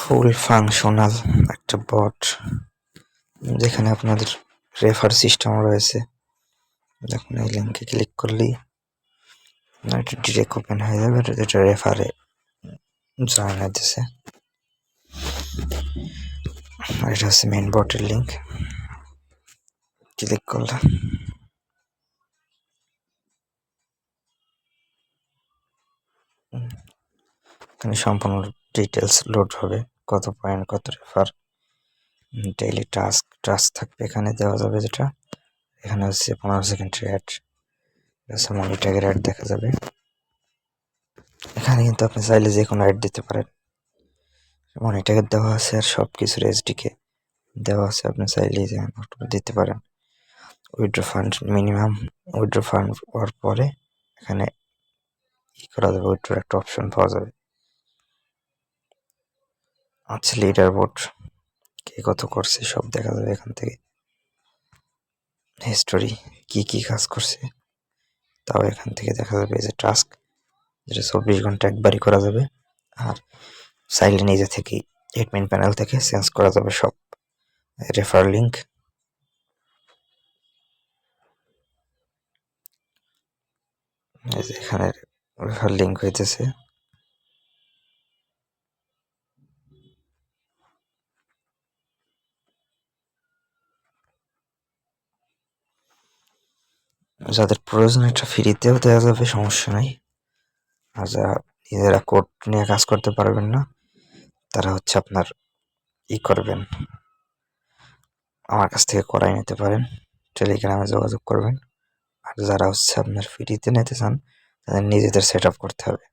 ফুল functional একটা বট, যেখানে আপনাদের রেফার সিস্টেম রয়েছে। দেখুন এই লিঙ্কে ক্লিক করলেই এটা ডিরেক্ট ওপেন হয়ে যাবে, এটা রেফারে জয়েন হইতেছে। আর এটা হচ্ছে মেইন বটের লিঙ্ক। ক্লিক করলাম, এখানে সম্পূর্ণ ডিটেলস লোড হবে, কত পয়েন্ট, কত রেফার, ডেইলি টাস্ক থাকবে এখানে দেওয়া যাবে। যেটা এখানে হচ্ছে 15 সেকেন্ডের অ্যাড, মানি ট্যাগের অ্যাড দেখা যাবে। এখানে কিন্তু আপনি চাইলে যে কোনো অ্যাড দিতে পারেন, মানি ট্যাগের দেওয়া আছে আর সব কিছুর এসডিকে দেওয়া আছে, আপনি চাইলে দিতে পারেন। Withdraw fund minimum, withdraw fund হওয়ার পরে এখানে কি করা যাবে, উইথড্রোর একটা অপশন পাওয়া যাবে। আচ্ছা, লিডার বোর্ড কে কত করছে সব দেখা যাবে এখান থেকে। হিস্টোরি কি কি কাজ করছে তাও এখান থেকে দেখা যাবে। যে টাস্ক, যেটা 24 ঘন্টা একবারই করা যাবে, আর চাইলে নিজে থেকেই এডমিন প্যানেল থেকে চেঞ্জ করা যাবে সব। রেফার লিঙ্ক, এখানে রেফার লিঙ্ক হইতেছে। যাদের প্রয়োজন এটা ফ্রিতেও দেওয়া যাবে, সমস্যা নাই। আর যারা নিজেরা কোড নিয়ে কাজ করতে পারবেন না, তারা হচ্ছে আপনার করবেন, আমার কাছ থেকে করাই নিতে পারেন, টেলিগ্রামে যোগাযোগ করবেন। আর যারা হচ্ছে আপনার ফ্রিতে নিতে চান, তাদের নিজেদের সেট আপ করতে হবে।